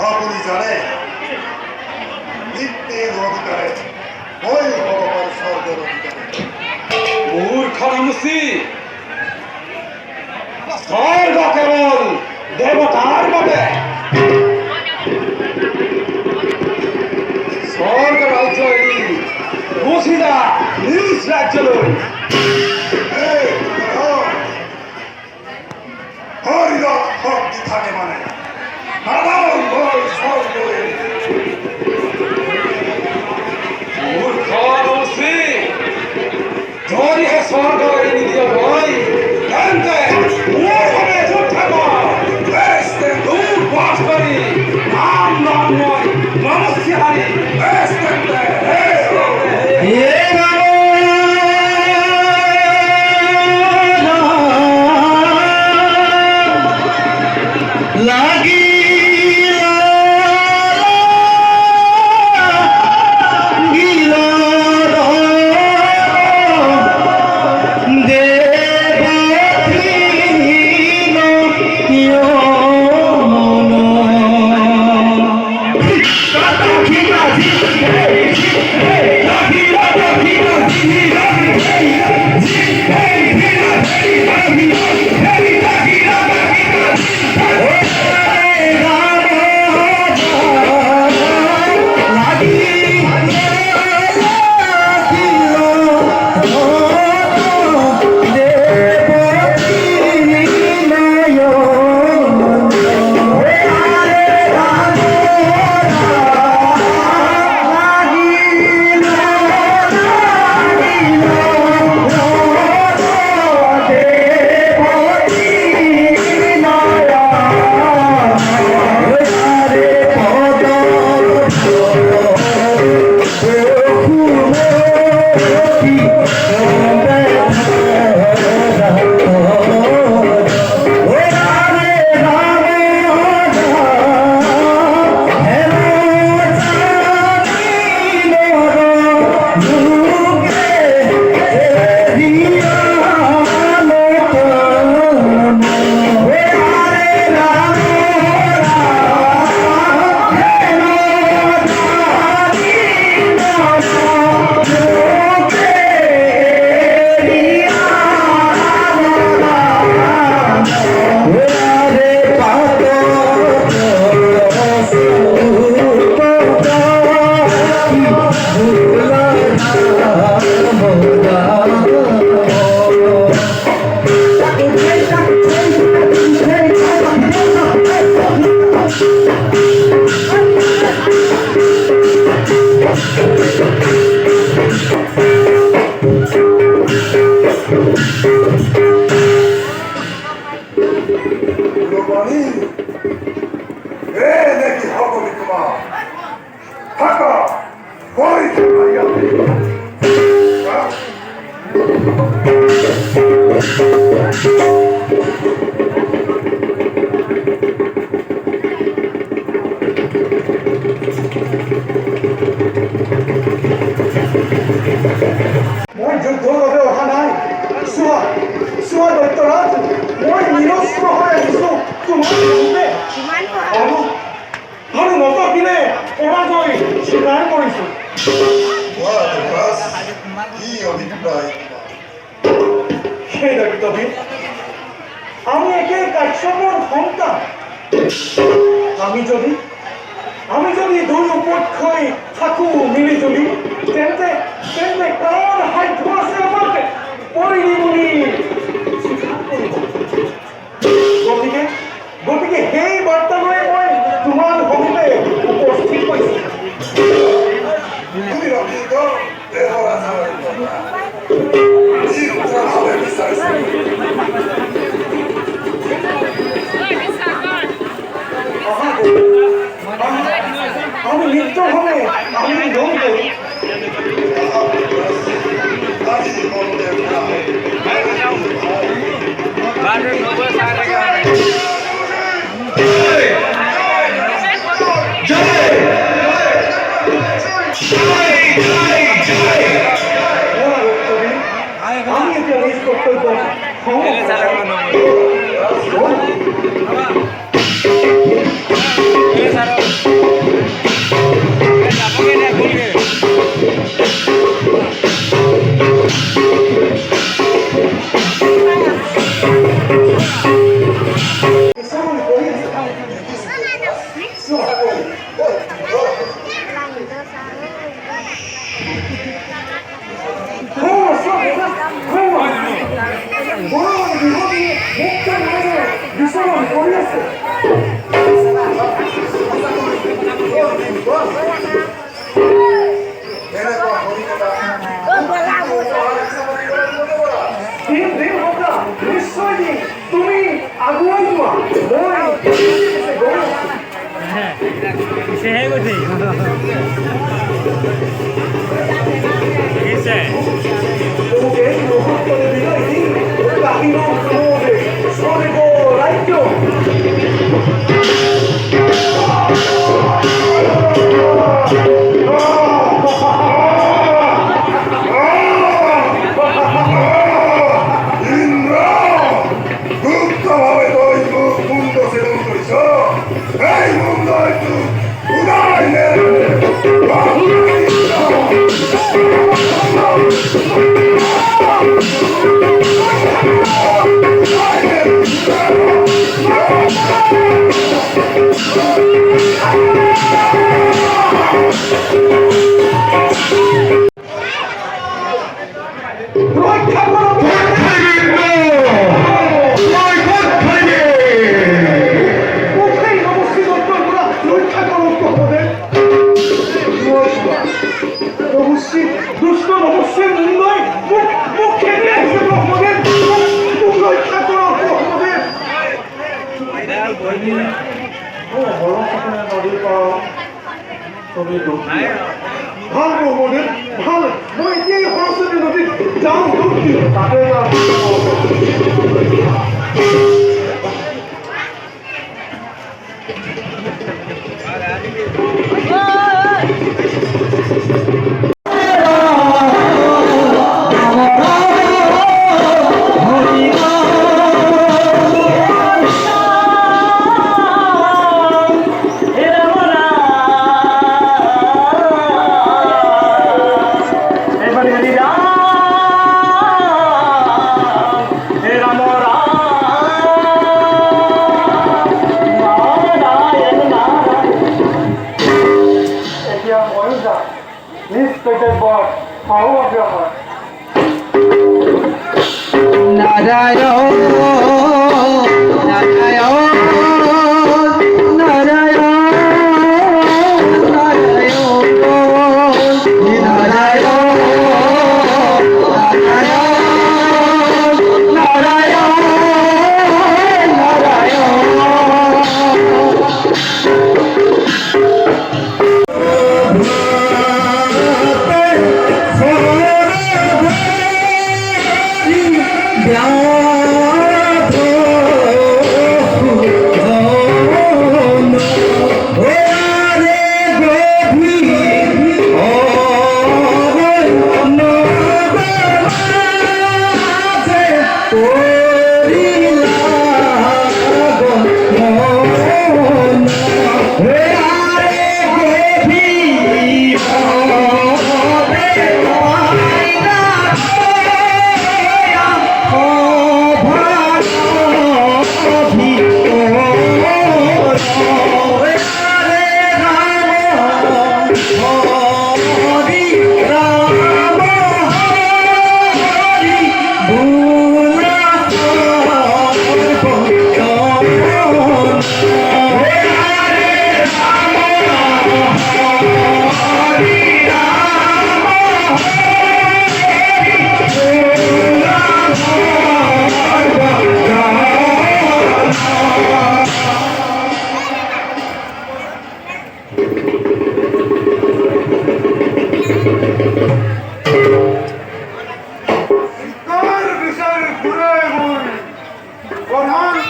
আপনি জানেন নিত্যের অধিকারে ওই ভগবান স্বর্গের অধিকারে মূর্খ মানুষই স্বর্গ কেবল দেবতার বটে স্বর্গ রাজ্য বসিদা নিজ রাজ্য লই হরিরথ ভক্তি থাকে মানে মূর্খ মানুষই ধরি হে স্বর্গ নিদিয় ভাই জানতে মূর্খবে চুপ থাকো বেশতে দূর বাস করি নাম নয় মানুষ হারি বেশতে আমি একে কাশ্যপর সন্তান। আমি যদি দুই পক্ষই থাকু মিলি জুলি তেন্তে তেন্তে কোন সাধ্য আছে আমাকে পৰিণী বুলি গতিকে গতিকে সেই বাৰ্তা লৈ মই তোমাৰ সন্মুখে উপস্থিত হৈছোঁ। আমি নিত্যভাৱে আমি গ্ৰহণ কৰোঁ। আমি এতে নিজ কর্তব্য তুমি আগুয়াই যোৱা সেহে গৈছে গুপ্তভাবে তুই মুন্ড সেবন করিস এই মুন্ড একটু উদয় নে দুষ্ট রহস্যের নিন্দয় মুখ খেতে আসছে ব্রহ্মদেব মুখ রক্ষা করো ব্রহ্মদেব নদীৰ পাৰ তুমি ভাল ব্ৰহ্মদেৱ ভাল মই এতিয়াই সৰস্বতী নদীত যাওঁ তাতে রাম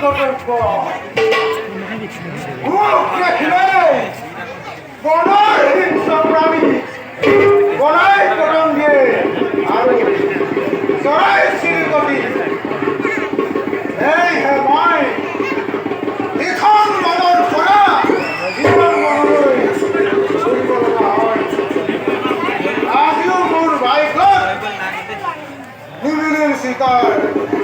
সতর্ক মুখ রাখিলে বনর হিংস্র প্রাণী বনাই পতঙ্গে আর চৰাই চিৰিকটি এই হে মই এখন মনৰ পৰা জীৱন মনলৈ ঘূৰিব লগা হয় আজিও মোৰ বাইকত নিবিলিৰ চিকাৰ